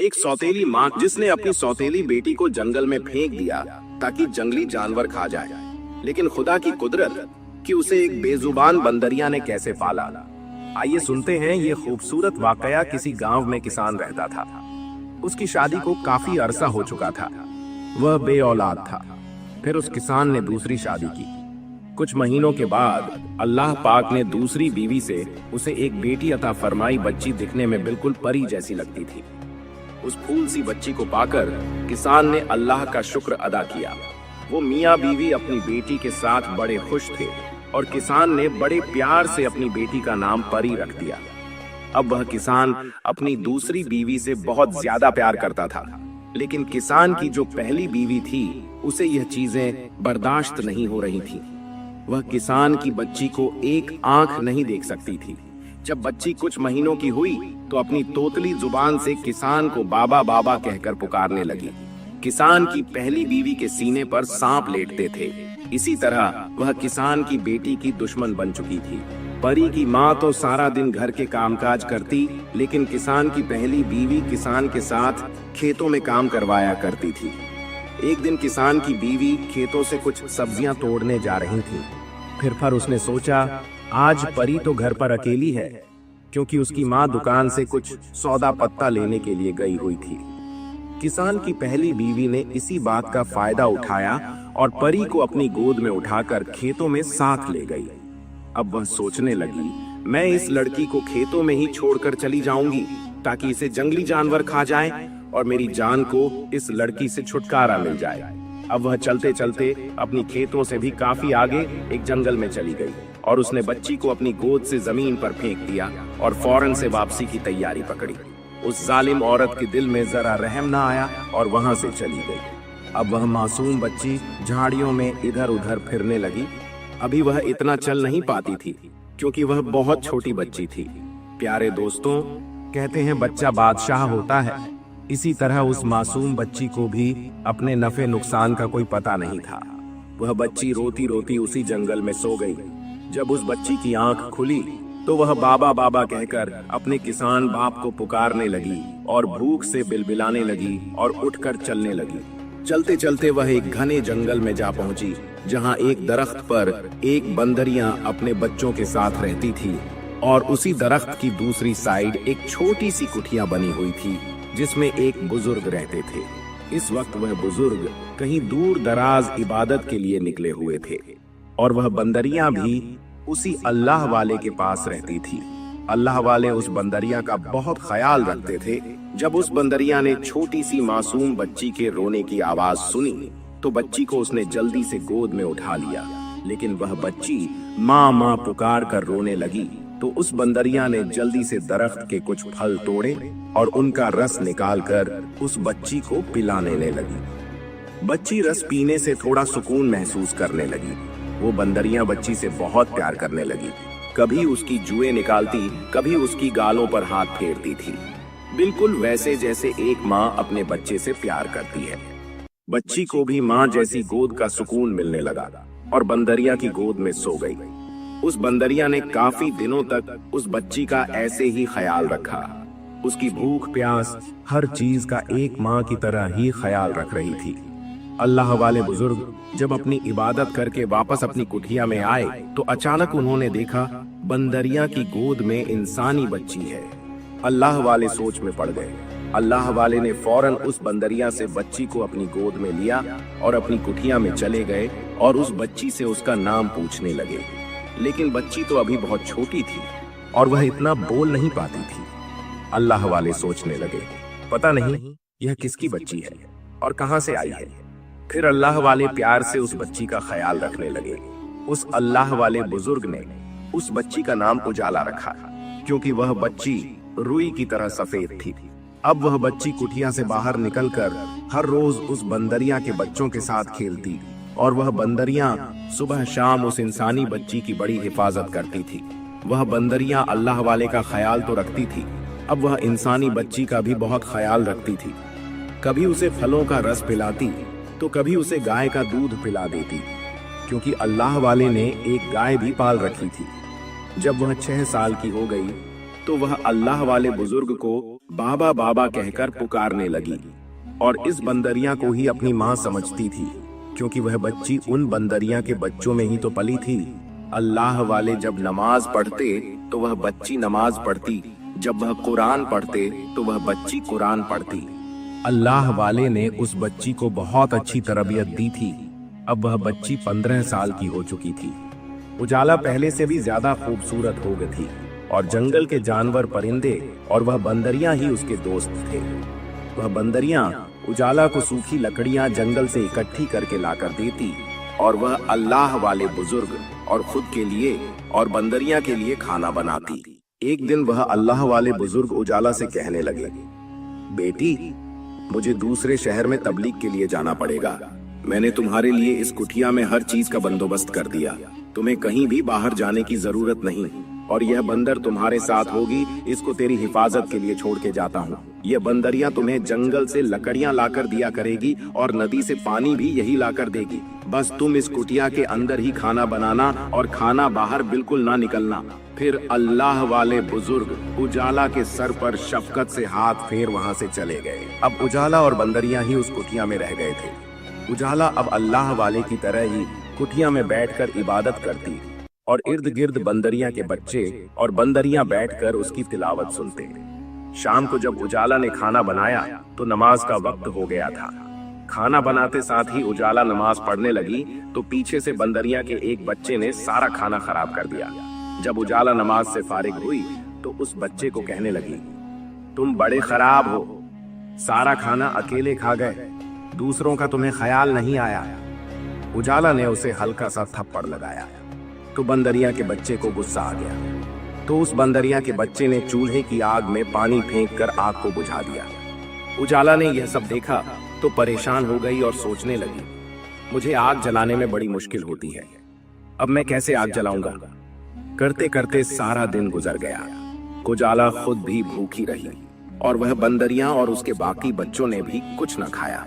एक सौतेली माँ जिसने अपनी सौतेली बेटी को जंगल में फेंक दिया ताकि जंगली जानवर खा जाए, लेकिन खुदा की कुदरत कि उसे एक बेजुबान बंदरिया ने कैसे पाला। आइए सुनते हैं ये खूबसूरत वाकया। किसी गांव में किसान रहता था। उसकी शादी को काफी अरसा हो चुका था। वह बे औलाद था। फिर उस किसान ने दूसरी शादी की। कुछ महीनों के बाद अल्लाह पाक ने दूसरी बीवी से उसे एक बेटी अता फरमाई। बच्ची दिखने में बिल्कुल परी जैसी लगती थी। उस फूल सी बच्ची को पाकर किसान ने अल्लाह का शुक्र अदा किया। वो मियाँ बीवी अपनी बेटी के साथ बड़े खुश थे और किसान ने बड़े प्यार से अपनी बेटी का नाम परी रख दिया। अब वह किसान अपनी दूसरी बीवी से बहुत ज्यादा प्यार करता था, लेकिन किसान की जो पहली बीवी थी उसे यह चीजें बर्दाश्त नहीं हो रही थी। वह किसान की बच्ची को एक आंख नहीं देख सकती थी। जब बच्ची कुछ महीनों की हुई तो अपनी तोतली जुबान से किसान को बाबा बाबा कहकर पुकारने लगी। किसान की पहली बीवी के सीने पर सांप लेटते थे। इसी तरह वह किसान की बेटी की दुश्मन बन चुकी थी। परी की माँ तो सारा दिन घर के कामकाज करती, लेकिन किसान की पहली बीवी किसान के साथ खेतों में काम करवाया करती थी। एक दिन किसान की बीवी खेतों से कुछ सब्जियां तोड़ने जा रही थी। फिर उसने सोचा आज परी तो घर पर अकेली है, क्योंकि उसकी माँ दुकान से कुछ सौदा पत्ता लेने के लिए गई हुई थी। किसान की पहली बीवी ने इसी बात का फायदा उठाया और परी को अपनी गोद में उठाकर खेतों में साथ ले गई। अब वह सोचने लगी, मैं इस लड़की को खेतों में ही छोड़कर चली जाऊंगी ताकि इसे जंगली जानवर खा जाए और मेरी जान को इस लड़की से छुटकारा मिल जाए। अब वह चलते चलते अपनी खेतों से भी काफी आगे एक जंगल में चली गई और उसने बच्ची को अपनी गोद से जमीन पर फेंक दिया और फौरन से वापसी की तैयारी पकड़ी। उस जालिम औरत के दिल में जरा रहम ना आया और वहां से चली गई। अब वह मासूम बच्ची झाड़ियों में इधर उधर फिरने लगी। अभी वह इतना चल नहीं पाती थी क्योंकि वह बहुत छोटी बच्ची थी। प्यारे दोस्तों, कहते हैं बच्चा बादशाह होता है। इसी तरह उस मासूम बच्ची को भी अपने नफे नुकसान का कोई पता नहीं था। वह बच्ची रोती रोती उसी जंगल में सो गई। जब उस बच्ची की आंख खुली तो वह बाबा बाबा कहकर अपने किसान बाप को पुकारने लगी और भूख से बिलबिलाने लगी और उठकर चलने लगी। चलते चलते वह एक घने जंगल में जा पहुंची, जहां एक दरख्त पर एक बंदरिया अपने बच्चों के साथ रहती थी और उसी दरख्त की दूसरी साइड एक छोटी सी कुटिया बनी हुई थी जिसमें एक बुजुर्ग रहते थे। इस वक्त वह बुजुर्ग कहीं दूर दराज इबादत के लिए निकले हुए थे और वह बंदरिया भी उसी अल्लाह वाले के पास रहती थी। अल्लाह वाले उस बंदरिया का बहुत ख्याल रखते थे। जब उस बंदरिया ने छोटी सी मासूम बच्ची के रोने की आवाज सुनी तो बच्ची को उसने जल्दी से गोद में उठा लिया, लेकिन वह बच्ची माँ माँ पुकार कर रोने लगी तो उस बंदरिया ने जल्दी से दरख्त के कुछ फल तोड़े और उनका रस निकालकर उस बच्ची को पिलाने लगी। बच्ची रस पीने से थोड़ा सुकून महसूस करने लगी। वो बंदरिया बच्ची से बहुत प्यार करने लगी। कभी उसकी जुएं निकालती, कभी उसकी गालों पर हाथ फेरती थी, बिल्कुल वैसे जैसे एक माँ अपने बच्चे से प्यार करती है। बच्ची को भी माँ जैसी गोद का सुकून मिलने लगा और बंदरिया की गोद में सो गई। उस बंदरिया ने काफी दिनों तक उस बच्ची का ऐसे ही ख्याल रखा। उसकी भूख प्यास हर चीज का एक माँ की तरह ही ख्याल रख रही थी। अल्लाह वाले बुजुर्ग जब अपनी इबादत करके वापस अपनी कुटिया में आए तो अचानक उन्होंने देखा बंदरिया की गोद में इंसानी बच्ची है। अल्लाह वाले सोच में पड़ गए। अल्लाह वाले ने फौरन उस बंदरिया से बच्ची को अपनी गोद में लिया और अपनी कुटिया में चले गए और उस बच्ची से उसका नाम पूछने लगे। लेकिन बच्ची तो अभी बहुत छोटी थी और वह इतना बोल नहीं पाती थी। अल्लाह वाले सोचने लगे, पता नहीं यह किसकी बच्ची है और कहां से आई है। फिर अल्लाह वाले प्यार से उस बच्ची का ख्याल रखने लगे। उस अल्लाह वाले बुजुर्ग ने उस बच्ची का नाम उजाला रखा, क्योंकि वह बच्ची रुई की तरह सफेद थी। अब वह बच्ची कुटिया से बाहर निकलकर हर रोज उस बंदरिया के बच्चों के साथ खेलती और वह बंदरिया सुबह शाम उस इंसानी बच्ची की बड़ी हिफाजत करती थी। वह बंदरिया अल्लाह वाले का ख्याल तो रखती थी, अब वह इंसानी बच्ची का भी बहुत ख्याल रखती थी। कभी उसे फलों का रस पिलाती तो कभी उसे गाय का दूध पिला देती, क्योंकि अल्लाह वाले ने एक गाय भी पाल रखी थी। जब वह 6 साल की हो गई तो वह अल्लाह वाले बुजुर्ग को बाबा बाबा कहकर पुकारने लगी और इस बंदरिया को ही अपनी माँ समझती थी, क्योंकि वह बच्ची उन बंदरिया के बच्चों में ही तो पली थी। अल्लाह वाले जब नमाज पढ़ते तो वह बच्ची नमाज पढ़ती, जब वह कुरान पढ़ते तो वह बच्ची कुरान पढ़ती। अल्लाह वाले ने उस बच्ची को बहुत अच्छी तरबियत दी थी। अब वह बच्ची 15 साल की हो चुकी थी। उजाला पहले से भी ज्यादा खूबसूरत हो गई थी और जंगल के जानवर, परिंदे और वह बंदरिया ही उसके दोस्त थे। वह बंदरिया उजाला को सूखी लकड़ियां जंगल से इकट्ठी करके लाकर देती और वह अल्लाह वाले बुजुर्ग और खुद के लिए और बंदरिया के लिए खाना बनाती। एक दिन वह अल्लाह वाले बुजुर्ग उजाला से कहने लगे, बेटी, मुझे दूसरे शहर में तबलीग के लिए जाना पड़ेगा। मैंने तुम्हारे लिए इस कुटिया में हर चीज का बंदोबस्त कर दिया। तुम्हें कहीं भी बाहर जाने की जरूरत नहीं और यह बंदर तुम्हारे साथ होगी। इसको तेरी हिफाजत के लिए छोड़ के जाता हूँ। यह बंदरिया तुम्हें जंगल से लकड़ियां लाकर दिया करेगी और नदी से पानी भी यही लाकर देगी। बस तुम इस कुटिया के अंदर ही खाना बनाना और खाना बाहर बिल्कुल ना निकलना। फिर अल्लाह वाले बुजुर्ग उजाला के सर पर शफकत से हाथ फेर वहां से चले गए। अब उजाला और बंदरिया ही उस कुटिया में रह गए थे। उजाला अब अल्लाह वाले की तरह ही कुटिया में बैठकर इबादत करती और इर्द गिर्द बंदरिया के बच्चे और बंदरिया बैठकर उसकी तिलावत सुनते। शाम को जब उजाला ने खाना बनाया तो नमाज का वक्त हो गया था। खाना बनाते साथ ही उजाला नमाज पढ़ने लगी तो पीछे से बंदरिया के एक बच्चे ने सारा खाना खराब कर दिया। जब उजाला नमाज से फारिग हुई तो उस बच्चे को कहने लगी, तुम बड़े खराब हो, सारा खाना अकेले खा गए, दूसरों का तुम्हें ख्याल नहीं आया। उजाला ने उसे हल्का सा थप्पड़ लगाया तो बंदरिया के बच्चे को गुस्सा आ गया। तो उस बंदरिया के बच्चे ने चूल्हे की आग में पानी फेंक कर आग को बुझा दिया। उजाला ने यह सब देखा तो परेशान हो गई और सोचने लगी, मुझे आग जलाने में बड़ी मुश्किल होती है, अब मैं कैसे आग जलाऊंगा। करते करते सारा दिन गुजर गया। उजाला खुद भी भूखी रही और वह बंदरिया और उसके बाकी बच्चों ने भी कुछ न खाया।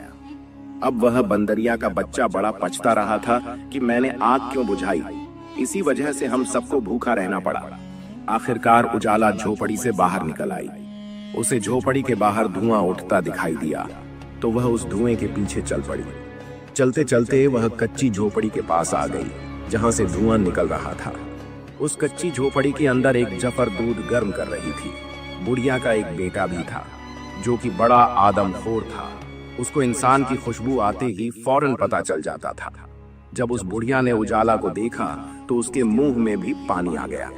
अब वह बंदरिया का बच्चा बड़ा पछता रहा था कि मैंने आग क्यों बुझाई, इसी वजह से हम सबको भूखा रहना पड़ा। आखिरकार उजाला झोपड़ी से बाहर निकल आई। उसे झोपड़ी के बाहर धुआं उठता दिखाई दिया तो वह उस धुएं के पीछे चल पड़ी। चलते चलते वह कच्ची झोपड़ी के पास आ गई जहां से धुआं निकल रहा था। उस कच्ची झोपड़ी के अंदर एक जफर दूध गर्म कर रही थी। बुढ़िया का एक बेटा भी था जो कि बड़ा आदमखोर था। उसको इंसान की खुशबू आते ही फौरन पता चल जाता था। जब उस बुढ़िया ने उजाला को देखा तो उसके मुंह में भी पानी आ गया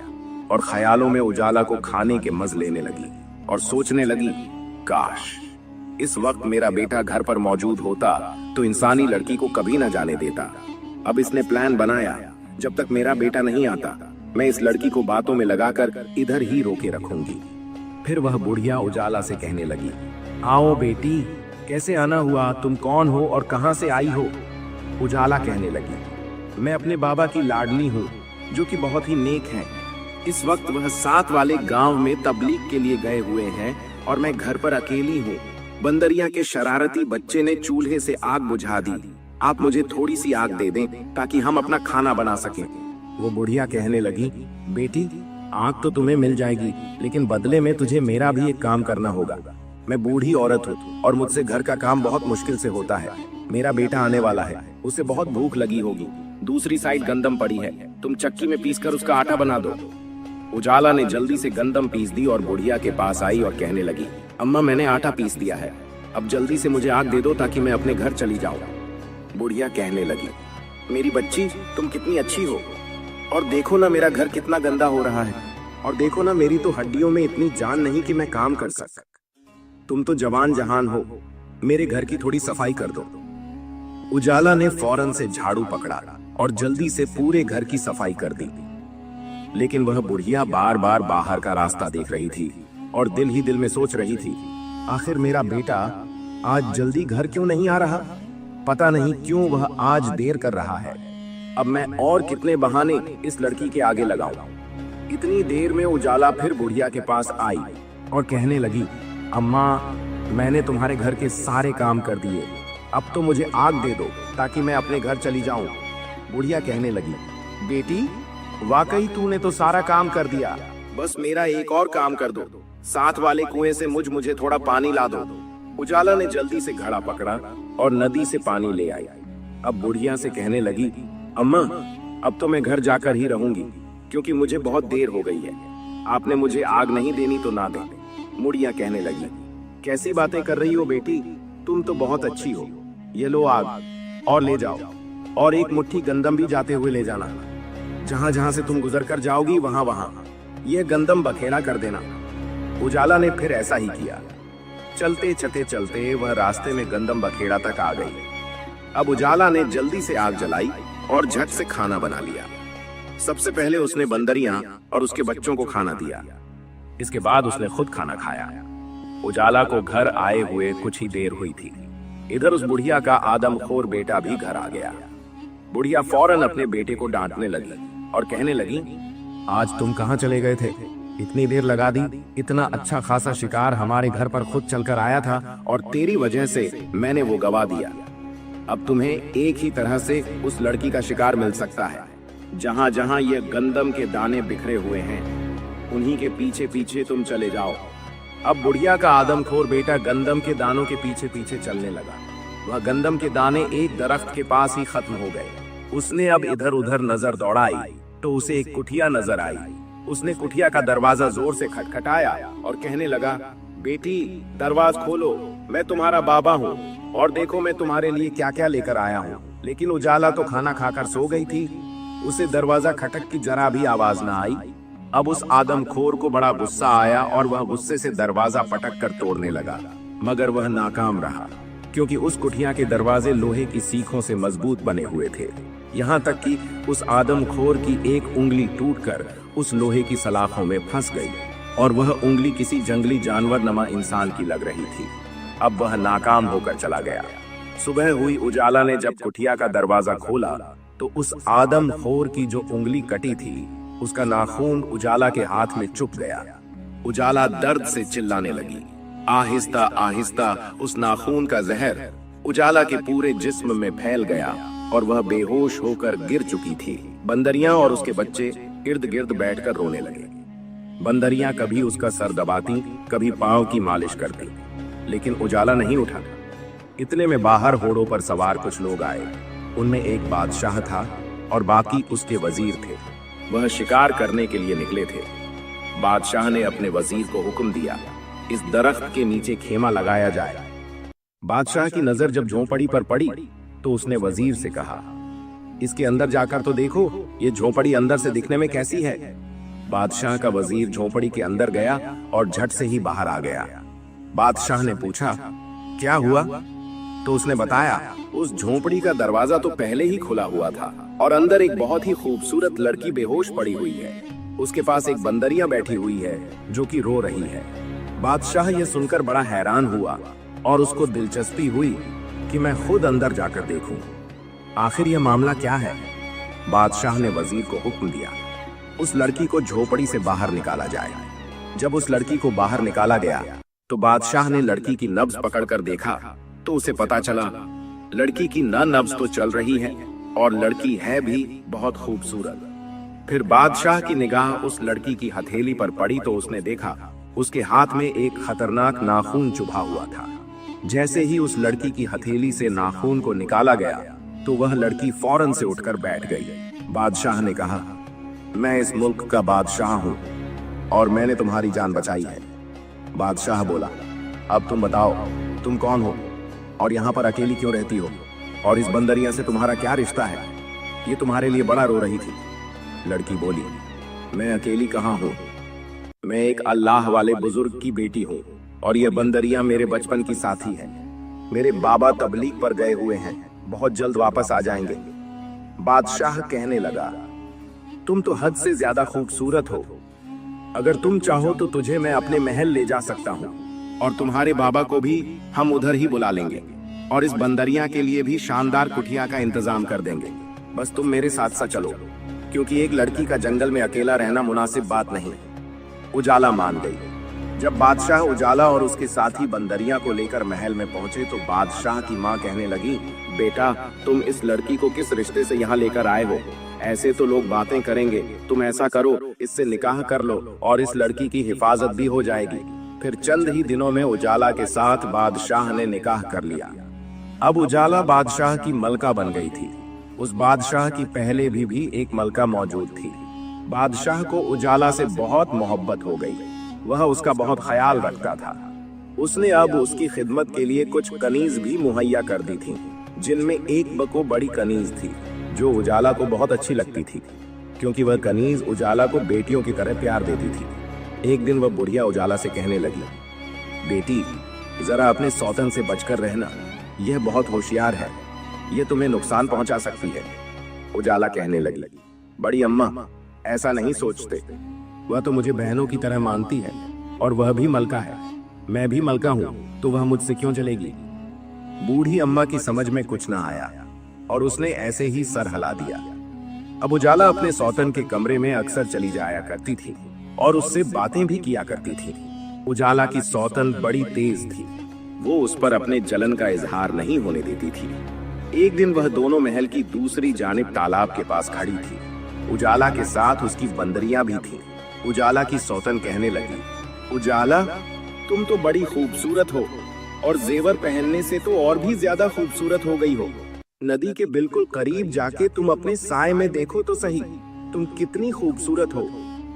और ख्यालों में उजाला को खाने के मज लेने लगी और सोचने लगी, काश इस वक्त मेरा बेटा घर पर मौजूद होता तो इंसानी लड़की को कभी न जाने देता। अब इसने प्लान बनाया, जब तक मेरा बेटा नहीं आता मैं इस लड़की को बातों में लगाकर इधर ही रोके रखूंगी। फिर वह बुढ़िया उजाला से कहने लगी, आओ बेटी, कैसे आना हुआ, तुम कौन हो और कहां से आई हो। उजाला कहने लगी, मैं अपने बाबा की लाडली हूँ जो कि बहुत ही नेक हैं। इस वक्त वह साथ वाले गांव में तबलीग के लिए गए हुए हैं और मैं घर पर अकेली हूँ। बंदरिया के शरारती बच्चे ने चूल्हे से आग बुझा दी। आप मुझे थोड़ी सी आग दे दें ताकि हम अपना खाना बना सकें। वो बुढ़िया कहने लगी, बेटी आग तो तुम्हें मिल जाएगी, लेकिन बदले में तुझे मेरा भी एक काम करना होगा। मैं बूढ़ी औरत हूँ और मुझसे घर का काम बहुत मुश्किल से होता है। मेरा बेटा आने वाला है, उसे बहुत भूख लगी होगी। दूसरी साइड गंदम पड़ी है, तुम चक्की में पीसकर उसका आटा बना दो। उजाला ने जल्दी से गंदम पीस दी और बुढ़िया के पास आई और कहने लगी, अम्मा मैंने आटा पीस दिया है, अब जल्दी से मुझे आग दे दो ताकि मैं अपने घर चली जाऊं। बुढ़िया कहने लगी, मेरी बच्ची तुम कितनी अच्छी हो, और देखो ना मेरा घर कितना गंदा हो रहा है, और देखो ना मेरी तो हड्डियों में इतनी जान नहीं कि मैं काम कर सक। तुम तो जवान जहान हो, मेरे घर की थोड़ी सफाई कर दो। उजाला ने फौरन से झाड़ू पकड़ा और जल्दी से पूरे घर की सफाई कर दी। लेकिन वह बुढ़िया बार बार बाहर का रास्ता देख रही थी और दिल ही दिल में सोच रही थी, आखिर मेरा बेटा आज जल्दी घर क्यों नहीं आ रहा, पता नहीं क्यों वह आज देर कर रहा है। अब मैं और कितने बहाने इस लड़की के आगे लगाऊं। इतनी देर में उजाला फिर बुढ़िया के पास आई और कहने लगी, अम्मा मैंने तुम्हारे घर के सारे काम कर दिए, अब तो मुझे आग दे दो ताकि मैं अपने घर चली जाऊं। बुढ़िया कहने लगी, बेटी वाकई तूने तो सारा काम कर दिया, बस मेरा एक और काम कर दो। साथ वाले कुएं से मुझे थोड़ा पानी ला दो। उजाला ने जल्दी से घड़ा पकड़ा और नदी से पानी ले आई। अब बुढ़िया से कहने लगी, अम्मा अब तो मैं घर जाकर ही रहूंगी, क्योंकि मुझे बहुत देर हो गई है। आपने मुझे आग नहीं देनी तो ना दे। बुढ़िया कहने लगी, कैसी बातें कर रही हो बेटी, तुम तो बहुत अच्छी हो। ये लो आग और ले जाओ, और एक मुट्ठी गंदम भी जाते हुए ले जाना। जहां जहां से तुम गुजर कर जाओगी वहां वहां यह गंदम बखेड़ा कर देना। उजाला ने फिर ऐसा ही किया। चलते चलते वह रास्ते में गंदम बखेड़ा तक आ गई। अब उजाला ने जल्दी से आग जलाई और झट से खाना बना लिया। सबसे पहले उसने बंदरियां और उसके बच्चों को खाना दिया। इसके बाद उसने खुद खाना खाया। उजाला को घर आए हुए कुछ ही देर हुई थी। इधर उस बुढ़िया का आदमखोर बेटा भी घर आ गया। बुढ़िया फौरन अपने बेटे को डांटने लगी और कहने लगी, आज तुम कहाँ चले गए थे? इतनी देर लगा दी। इतना अच्छा खासा शिकार हमारे घर पर खुद चलकर आया था और तेरी वजह से मैंने वो गवा दिया। अब तुम्हें एक ही तरह से उस लड़की का शिकार मिल सकता है। जहां जहां ये गंदम के दाने बिखरे हुए हैं उन्हीं के पीछे पीछे तुम चले जाओ। अब बुढ़िया का आदमखोर बेटा गंदम के दानों के पीछे पीछे चलने लगा। वह गंदम के दाने एक दरख्त के पास ही खत्म हो गए। उसने अब इधर उधर नजर दौड़ाई तो उसे एक कुटिया नजर आई। उसने कुटिया का दरवाजा जोर से खटखटाया और कहने लगा, बेटी दरवाजा खोलो, मैं तुम्हारा बाबा हूँ और देखो मैं तुम्हारे लिए क्या क्या लेकर आया हूँ। लेकिन उजाला तो खाना खाकर सो गई थी। उसे दरवाजा खटक की जरा भी आवाज न आई। अब उस आदमखोर को बड़ा गुस्सा आया और वह गुस्से से दरवाजा पटक कर तोड़ने लगा, मगर वह नाकाम रहा, क्योंकि उस कुटिया के दरवाजे लोहे की सीखों से मजबूत बने हुए थे। यहाँ तक कि उस आदमखोर की एक उंगली टूटकर उस लोहे की सलाखों में फंस गई और वह उंगली किसी जंगली जानवर नमा इंसान की लग रही थी। अब वह नाकाम होकर चला गया। सुबह हुई। उजाला ने जब कुटिया का दरवाजा खोला तो उस आदमखोर की जो उंगली कटी थी उसका नाखून उजाला के हाथ में चुभ गया। उजाला दर्द से चिल्लाने लगी। आहिस्ता आहिस्ता उस नाखून का जहर उजाला के पूरे जिस्म में फैल गया और वह बेहोश होकर गिर चुकी थी। बंदरियां और उसके बच्चे इर्द गिर्द बैठकर रोने लगे। बंदरियां कभी उसका सर दबाती, कभी पांव की मालिश करती, लेकिन उजाला नहीं उठा। इतने में बाहर घोड़ों पर सवार कुछ लोग आए। उनमें एक बादशाह था और बाकी उसके वजीर थे। वह शिकार करने के लिए निकले थे। बादशाह ने अपने वजीर को हुक्म दिया, इस दरख्त के नीचे खेमा लगाया जाए। बादशाह की नजर जब झोंपड़ी पर पड़ी तो उसने वजीर से कहा, इसके अंदर जाकर तो देखो, ये झोंपड़ी अंदर से दिखने में कैसी है। बादशाह का वजीर झोंपड़ी के अंदर गया और झट से ही बाहर आ गया। बादशाह ने पूछा, क्या हुआ? तो उसने बताया, उस झोंपड़ी का दरवाजा तो पहले ही खुला हुआ था और अंदर एक बहुत ही खूबसूरत लड़की बेहोश पड़ी हुई है। उसके पास एक बंदरिया बैठी हुई है जो कि रो रही है। बादशाह यह सुनकर बड़ा हैरान हुआ और उसको दिलचस्पी हुई कि मैं खुद अंदर जाकर देखूं, आखिर यह मामला क्या है। बादशाह ने वजीर को हुक्म दिया, उस लड़की को झोपड़ी से बाहर निकाला जाए। जब उस लड़की को बाहर निकाला गया तो बादशाह ने लड़की की नब्ज पकड़कर देखा तो उसे पता चला लड़की की न नब्ज तो चल रही है और लड़की है भी बहुत खूबसूरत। फिर बादशाह की निगाह उस लड़की की हथेली पर पड़ी तो उसने देखा उसके हाथ में एक खतरनाक नाखून चुभा हुआ था। जैसे ही उस लड़की की हथेली से नाखून को निकाला गया तो वह लड़की फौरन से उठकर बैठ गई। बादशाह ने कहा, मैं इस मुल्क का बादशाह हूँ और मैंने तुम्हारी जान बचाई है। बादशाह बोला, अब तुम बताओ, तुम कौन हो और यहाँ पर अकेली क्यों रहती हो, और इस बंदरिया से तुम्हारा क्या रिश्ता है? ये तुम्हारे लिए बड़ा रो रही थी। लड़की बोली, मैं अकेली कहाँ हूँ, मैं एक अल्लाह वाले बुजुर्ग की बेटी हूँ और ये बंदरिया मेरे बचपन की साथी है। मेरे बाबा तबलीग पर गए हुए हैं, बहुत जल्द वापस आ जाएंगे। बादशाह कहने लगा, तुम तो हद से ज्यादा खूबसूरत हो। अगर तुम चाहो तो तुझे मैं अपने महल ले जा सकता हूँ और तुम्हारे बाबा को भी हम उधर ही बुला लेंगे और इस बंदरिया के लिए भी शानदार कुटिया का इंतजाम कर देंगे। बस तुम मेरे साथ साथ चलो, क्योंकि एक लड़की का जंगल में अकेला रहना मुनासिब बात नहीं। उजाला मान गई। जब बादशाह उजाला और उसके साथी बंदरिया को लेकर महल में पहुंचे तो बादशाह की माँ कहने लगी, बेटा तुम इस लड़की को किस रिश्ते से यहाँ लेकर आए हो? ऐसे तो लोग बातें करेंगे। तुम ऐसा करो, इससे निकाह कर लो और इस लड़की की हिफाजत भी हो जाएगी। फिर चंद ही दिनों में उजाला के साथ बादशाह ने निकाह कर लिया। अब उजाला बादशाह की मलका बन गई थी। उस बादशाह की पहले भी एक मलका मौजूद थी। बादशाह को उजाला से बहुत मोहब्बत हो गई। वह उसका बहुत ख्याल रखता था। उसने अब उसकी खिदमत के लिए कुछ कनीज भी मुहैया कर दी थी, जिनमें एक बको बड़ी कनीज थी जो उजाला को बहुत अच्छी लगती थी, क्योंकि वह कनीज उजाला को बेटियों की तरह प्यार देती थी। एक दिन वह बुढ़िया उजाला से कहने लगी, बेटी जरा अपने सौतन से बचकर रहना, यह बहुत होशियार है, यह तुम्हें नुकसान पहुंचा सकती है। उजाला कहने लगी, बड़ी अम्मा ऐसा नहीं सोचते, वह तो मुझे बहनों की तरह मानती है और वह भी मलका है, मैं भी मलका हूँ, तो वह मुझसे क्यों चलेगी? बूढ़ी अम्मा की समझ में कुछ ना आया और उसने ऐसे ही सर हिला दिया। अब उजाला अपने सौतन के कमरे में अक्सर चली जाया करती थी और उससे बातें भी किया करती थी। उजाला की सौतन बड़ी तेज थी, वो उस पर अपने जलन का इजहार नहीं होने देती थी। एक दिन वह दोनों महल की दूसरी जानिब तालाब के पास खड़ी थी। उजाला के साथ उसकी बंदरियां भी थीं। उजाला की सौतन कहने लगी, उजाला तुम तो बड़ी खूबसूरत हो और जेवर पहनने से तो और भी ज्यादा खूबसूरत हो गई हो। नदी के बिल्कुल करीब जाके तुम अपने साए में देखो तो सही, तुम कितनी खूबसूरत हो।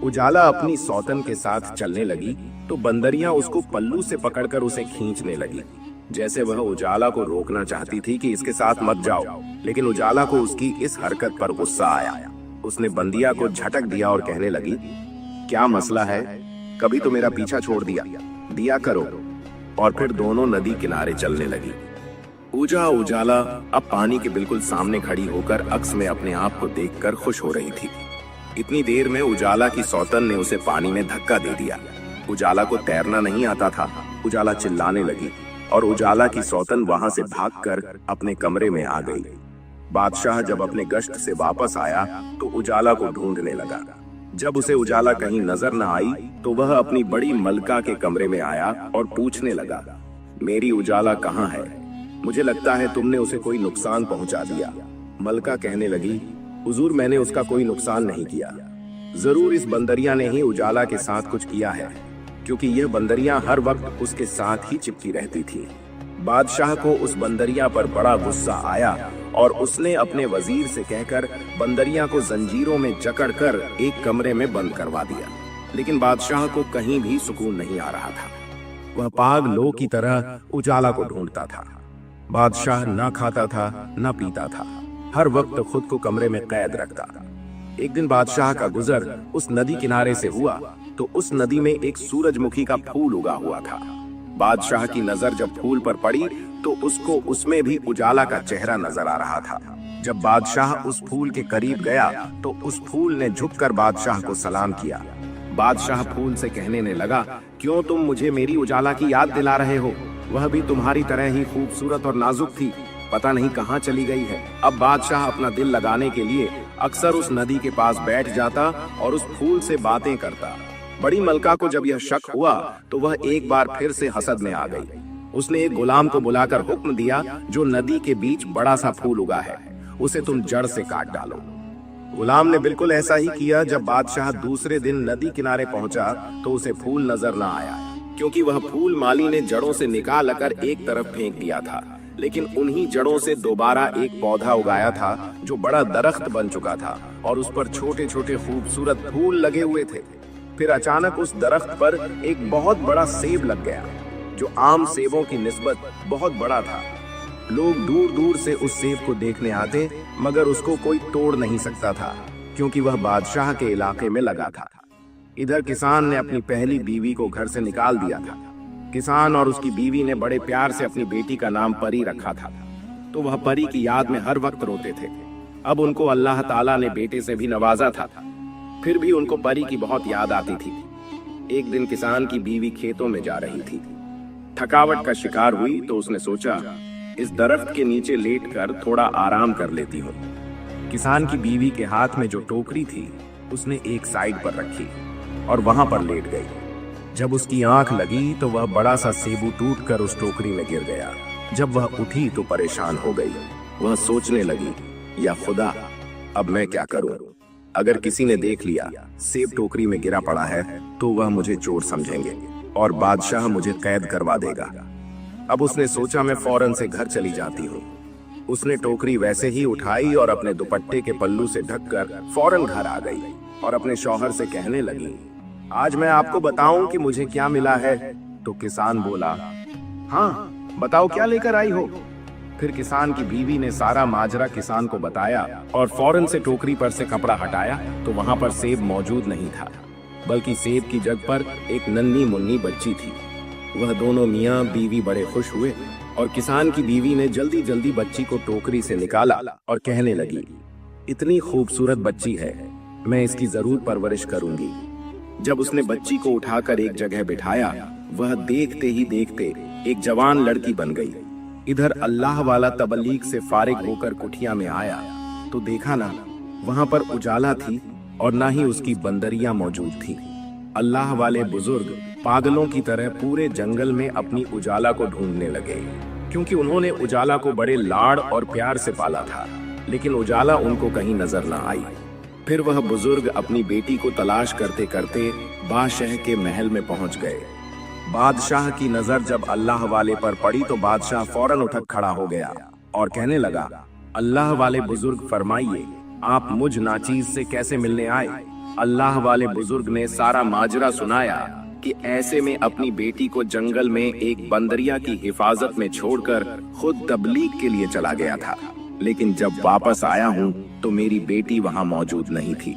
उजाला अपनी सौतन के साथ चलने लगी तो बंदरियां उसको पल्लू से पकड़कर उसे खींचने लगी, जैसे वह उजाला को रोकना चाहती थी कि इसके साथ मत जाओ। लेकिन उजाला को उसकी इस हरकत पर गुस्सा आया। उसने बंदिया को झटक दिया और कहने लगी, क्या मसला है? कभी तो मेरा पीछा छोड़ दिया करो। और फिर दोनों नदी किनारे चलने लगी। उजाला अब पानी के बिल्कुल सामने खड़ी होकर अक्स में अपने आप को देखकर खुश हो रही थी। इतनी देर में उजाला की सौतन ने उसे पानी में धक्का दे दिया। उजाला को तैरना नहीं आता था। उजाला चिल्लाने लगी और उजाला की सौतन वहां से भागकर अपने कमरे में आ गई। बादशाह जब अपने गश्त से वापस आया तो उजाला को ढूंढने लगा। जब उसे उजाला कहीं नजर न आई तो वह अपनी बड़ी मलका के कमरे में आया और पूछने लगा, मेरी उजाला कहाँ है? मुझे लगता है तुमने उसे कोई नुकसान पहुंचा दिया। मलका कहने लगी, हुजूर मैंने उसका कोई नुकसान नहीं किया। जरूर इस बंदरिया ने ही उजाला के साथ कुछ किया है, क्योंकि यह बंदरिया हर वक्त उसके साथ ही चिपकी रहती थी। बादशाह को उस बंदरिया पर बड़ा गुस्सा आया और उसने अपने वजीर से कहकर बंदरिया को जंजीरों में जकड़कर एक कमरे में बंद करवा दिया। लेकिन बादशाह को कहीं भी सुकून नहीं आ रहा था। वह पागलों की तरह उजाला को ढूंढता था। बादशाह न खाता था न पीता था, हर वक्त खुद को कमरे में कैद रखता। एक दिन बादशाह का गुजर उस नदी किनारे से हुआ तो उस नदी में एक सूरजमुखी का फूल उगा हुआ था। बादशाह की नजर जब फूल पर पड़ी तो उसको उसमें भी उजाला का चेहरा नजर आ रहा था। जब बादशाह उस फूल के करीब गया तो उस फूल ने झुककर बादशाह को सलाम किया। बादशाह फूल से कहने लगा, क्यों तुम मुझे मेरी उजाला की याद दिला रहे हो? वह भी तुम्हारी तरह ही खूबसूरत और नाजुक थी, पता नहीं कहाँ चली गई है। अब बादशाह अपना दिल लगाने के लिए अक्सर उस नदी के पास बैठ जाता और उस फूल से बातें करता। बड़ी मलका को जब यह शक हुआ तो वह एक बार फिर से हसद में आ गई। उसने एक गुलाम को बुलाकर हुक्म दिया, जो नदी के बीच बड़ा सा फूल उगा है उसे तुम जड़ से काट डालो। गुलाम ने बिल्कुल ऐसा ही किया। जब बादशाह दूसरे दिन नदी किनारे पहुंचा तो उसे फूल नजर न आया, क्योंकि वह फूल माली ने जड़ों से निकाल कर एक तरफ फेंक दिया था। लेकिन उन्हीं जड़ों से दोबारा एक पौधा उगाया था जो बड़ा दरख्त बन चुका था और उस पर छोटे छोटे खूबसूरत फूल लगे हुए थे। फिर अचानक उस दरख्त पर एक बहुत बड़ा सेब लग गया, जो आम सेबों की निस्बत बहुत बड़ा था। लोग दूर दूर से उस सेब को देखने आते, मगर उसको कोई तोड़ नहीं सकता था, क्योंकि वह बादशाह के इलाके में लगा था। इधर किसान ने अपनी पहली बीवी को घर से निकाल दिया था। किसान और उसकी बीवी ने बड़े प्यार से अपनी बेटी का नाम परी रखा था, तो वह परी की याद में हर वक्त रोते थे। अब उनको अल्लाह ताला ने बेटे से भी नवाजा था, फिर भी उनको परी की बहुत याद आती थी। एक दिन किसान की बीवी खेतों में जा रही थी। थकावट का शिकार हुई तो उसने सोचा, इस दरख्त के नीचे लेटकर थोड़ा आराम कर लेती हूँ। किसान की बीवी के हाथ में जो टोकरी थी उसने एक साइड पर रखी और वहां पर लेट गई। जब उसकी आंख लगी तो वह बड़ा सा सेबू टूटकर उस टोकरी में गिर गया। जब वह उठी तो परेशान हो गई। वह सोचने लगी, या खुदा, अब मैं क्या करूं? अगर किसी ने देख लिया सेब टोकरी में गिरा पड़ा है तो वह मुझे चोर समझेंगे और बादशाह मुझे कैद करवा देगा। अब उसने सोचा, मैं फौरन से घर चली जाती हूँ। उसने टोकरी वैसे ही उठाई और अपने दुपट्टे के पल्लू से ढककर फौरन घर आ गई और अपने शौहर से कहने लगी, आज मैं आपको बताऊं कि मुझे क्या मिला है। तो किसान बोला, हाँ बताओ, क्या लेकर आई हो? फिर किसान की बीवी ने सारा माजरा किसान को बताया और फौरन से टोकरी पर से कपड़ा हटाया तो वहां पर सेब मौजूद नहीं था, बल्कि सेब की जगह पर एक नन्ही मुन्नी बच्ची थी। वह दोनों मियाँ बीवी बड़े खुश हुए और किसान की बीवी ने जल्दी जल्दी बच्ची को टोकरी से निकाला और कहने लगी, इतनी खूबसूरत बच्ची है, मैं इसकी जरूर परवरिश करूंगी। जब उसने बच्ची को उठाकर एक जगह बिठाया, वह देखते ही देखते एक जवान लड़की बन गई। इधर अल्लाह वाला तबलीग से फारिग होकर कुटिया में आया तो देखा ना वहां पर उजाला थी और ना ही उसकी बंदरियां मौजूद थी। अल्लाह वाले बुजुर्ग पागलों की तरह पूरे जंगल में अपनी उजाला को ढूंढने लगे, क्योंकि उन्होंने उजाला को बड़े लाड़ और प्यार से पाला था, लेकिन उजाला उनको कहीं नजर न आई। फिर वह बुजुर्ग अपनी बेटी को तलाश करते करते बादशाह के महल में पहुंच गए। बादशाह की नजर जब अल्लाह वाले पर पड़ी तो बादशाह फौरन उठक खड़ा हो गया और कहने लगा, अल्लाह वाले बुजुर्ग फरमाइए, आप मुझ नाचीज से कैसे मिलने आए? अल्लाह वाले बुजुर्ग ने सारा माजरा सुनाया कि ऐसे में अपनी बेटी को जंगल में एक बंदरिया की हिफाजत में छोड़कर खुद तबलीग के लिए चला गया था, लेकिन जब वापस आया हूँ तो मेरी बेटी वहाँ मौजूद नहीं थी।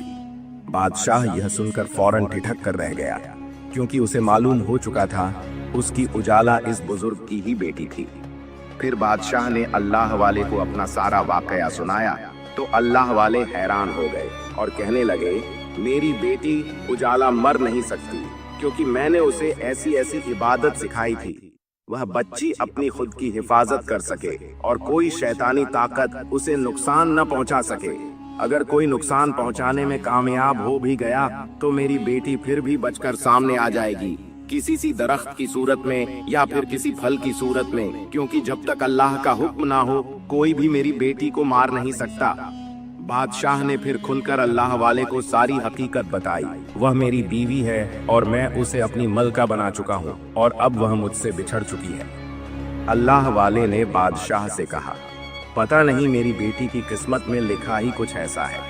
बादशाह यह सुनकर फौरन ठिठक कर रह गया, क्योंकि उसे मालूम हो चुका था उसकी उजाला इस बुजुर्ग की ही बेटी थी। फिर बादशाह ने अल्लाह वाले को अपना सारा वाकया सुनाया तो अल्लाह वाले हैरान हो गए और कहने लगे, मेरी बेटी उजाला मर नहीं सकती, क्योंकि मैंने उसे ऐसी ऐसी इबादत सिखाई थी वह बच्ची अपनी खुद की हिफाजत कर सके और कोई शैतानी ताकत उसे नुकसान न पहुंचा सके। अगर कोई नुकसान पहुंचाने में कामयाब हो भी गया तो मेरी बेटी फिर भी बचकर सामने आ जाएगी, किसी सी दरख्त की सूरत में या फिर किसी फल की सूरत में, क्योंकि जब तक अल्लाह का हुक्म ना हो कोई भी मेरी बेटी को मार नहीं सकता। बादशाह ने फिर खुलकर अल्लाह वाले को सारी हकीकत बताई। वह मेरी बीवी है और मैं उसे अपनी मलका बना चुका हूँ और अब वह मुझसे बिछड़ चुकी है। अल्लाह वाले ने बादशाह से कहा, पता नहीं मेरी बेटी की किस्मत में लिखा ही कुछ ऐसा है।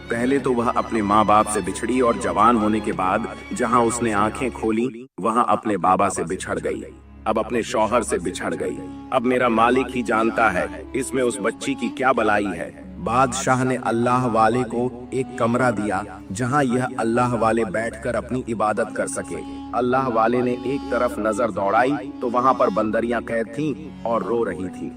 पहले तो वह अपने माँ बाप से बिछड़ी और जवान होने के बाद जहाँ उसने आंखें खोली वहाँ अपने बाबा से बिछड़ गई, अब अपने शौहर से बिछड़ गई। अब मेरा मालिक ही जानता है इसमें उस बच्ची की क्या भलाई है। बादशाह ने अल्लाह वाले को एक कमरा दिया जहां यह अल्लाह वाले बैठकर अपनी इबादत कर सके। अल्लाह वाले ने एक तरफ नजर दौड़ाई तो वहां पर बंदरियां कैद थीं और रो रही थी।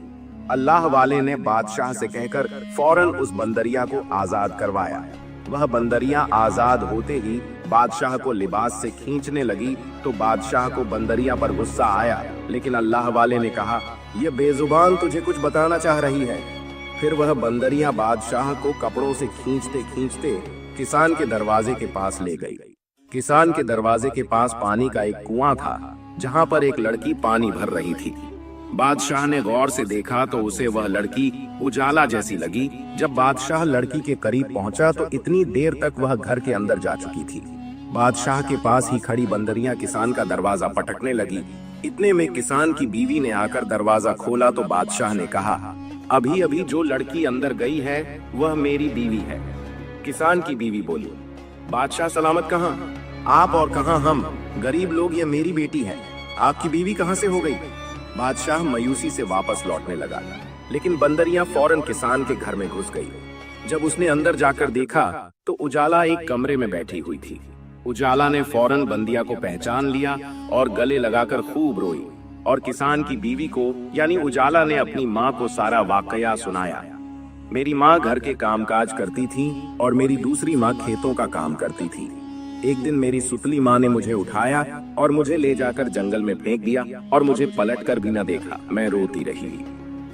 अल्लाह वाले ने बादशाह से कहकर फौरन उस बंदरिया को आजाद करवाया। वह बंदरियां आजाद होते ही बादशाह को लिबास से खींचने लगी तो बादशाह को बंदरिया पर गुस्सा आया, लेकिन अल्लाह वाले ने कहा, यह बेजुबान तुझे कुछ बताना चाह रही है। फिर वह बंदरिया बादशाह को कपड़ों से खींचते खींचते किसान के दरवाजे के पास ले गई। किसान के दरवाजे के पास पानी का एक कुआं था जहां पर एक लड़की पानी भर रही थी। बादशाह ने गौर से देखा तो उसे वह लड़की उजाला जैसी लगी। जब बादशाह लड़की के करीब पहुंचा तो इतनी देर तक वह घर के अंदर जा चुकी थी। बादशाह के पास ही खड़ी बंदरिया किसान का दरवाजा पटकने लगी। इतने में किसान की बीवी ने आकर दरवाजा खोला तो बादशाह ने कहा, अभी अभी जो लड़की अंदर गई है वह मेरी बीवी है। किसान की बीवी बोली, बादशाह सलामत कहाँ? आप और कहाँ हम गरीब लोग, ये मेरी बेटी है, आपकी बीवी कहाँ से हो गई? बादशाह मायूसी से वापस लौटने लगा, लेकिन बंदरिया फौरन किसान के घर में घुस गई। जब उसने अंदर जाकर देखा तो उजाला एक कमरे में बैठी हुई थी। उजाला ने फौरन बंदिया को पहचान लिया और गले लगाकर खूब रोई और किसान की बीवी को यानी उजाला ने अपनी माँ को सारा वाकया सुनाया। मेरी माँ घर के कामकाज करती थी और मेरी दूसरी माँ खेतों का काम करती थी। एक दिन मेरी सुतली माँ ने मुझे उठाया और मुझे ले जाकर जंगल में फेंक दिया और मुझे पलट कर भी न देखा। मैं रोती रही,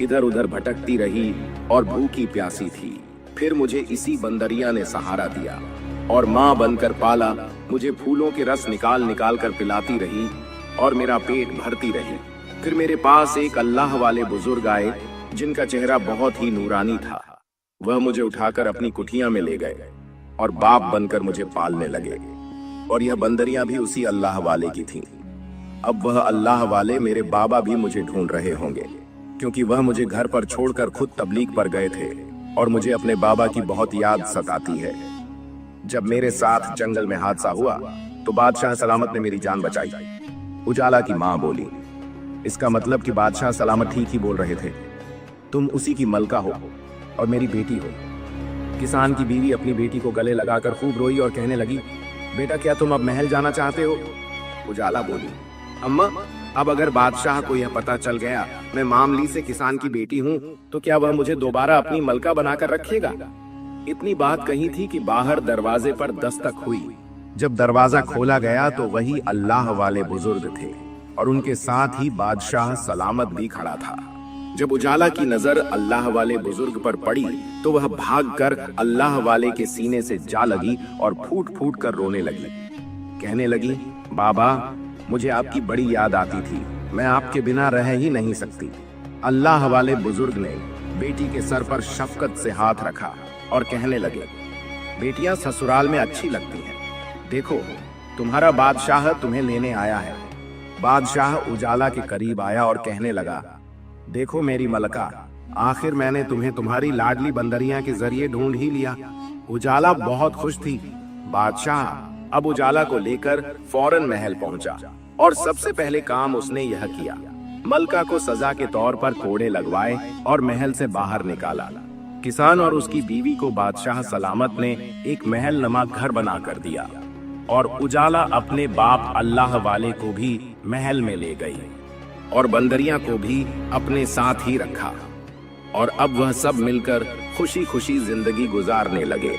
इधर उधर भटकती रही और भूखी प्यासी थी। फिर मुझे इसी बंदरिया ने सहारा दिया। और माँ बनकर पाला। मुझे फूलों के रस निकाल निकाल कर पिलाती रही और मेरा पेट भरती रही। फिर मेरे पास एक अल्लाह वाले बुजुर्ग आए जिनका चेहरा बहुत ही नूरानी था। वह मुझे उठाकर अपनी कुटिया में ले गए और बाप बनकर मुझे पालने लगे। और यह बंदरियां भी उसी अल्लाह वाले की थीं। अब वह अल्लाह वाले मेरे बाबा भी मुझे ढूंढ रहे होंगे, क्योंकि वह मुझे घर पर छोड़कर खुद तबलीग पर गए थे और मुझे अपने बाबा की बहुत याद सताती है। जब मेरे साथ जंगल में हादसा हुआ तो बादशाह सलामत ने मेरी जान बचाई। उजाला की माँ बोली, इसका मतलब कि बादशाह सलामत ठीक ही बोल रहे थे। तुम उसी की मलका हो और मेरी बेटी हो। किसान की बीवी अपनी बेटी को गले लगाकर खूब रोई और कहने लगी, बेटा क्या तुम अब महल जाना चाहते हो? उजाला बोली, अम्मा अब अगर बादशाह को यह पता चल गया मैं मामली से किसान की बेटी हूँ तो क्या वह मुझे दोबारा अपनी मलका बनाकर रखेगा? इतनी बात कही थी कि बाहर दरवाजे पर दस्तक हुई। जब दरवाजा खोला गया तो वही अल्लाह वाले बुजुर्ग थे और उनके साथ ही बादशाह सलामत भी खड़ा था। जब उजाला की नजर अल्लाह वाले बुजुर्ग पर पड़ी तो वह भागकर अल्लाह वाले के सीने से जा लगी और फूट फूट कर रोने लगी। कहने लगी, बाबा मुझे आपकी बड़ी याद आती थी, मैं आपके बिना रह ही नहीं सकती। अल्लाह वाले बुजुर्ग ने बेटी के सर पर शफकत से हाथ रखा और कहने लगे, बेटियां ससुराल में अच्छी लगती हैं। देखो तुम्हारा बादशाह तुम्हें लेने आया है। बादशाह उजाला के करीब आया और कहने लगा, देखो मेरी मलका, आखिर मैंने तुम्हें तुम्हारी लाडली बंदरियां के जरिए ढूंढ ही लिया। उजाला बहुत खुश थी। बादशाह अब उजाला को लेकर फौरन महल पहुंचा और सबसे पहले काम उसने यह किया, मलका को सजा के तौर पर कोड़े लगवाए और महल से बाहर निकाला। किसान और उसकी बीवी को बादशाह सलामत ने एक महल नमा घर बना कर दिया और उजाला अपने बाप अल्लाह वाले को भी महल में ले गई और बंदरियां को भी अपने साथ ही रखा। और अब वह सब मिलकर खुशी खुशी जिंदगी गुजारने लगे।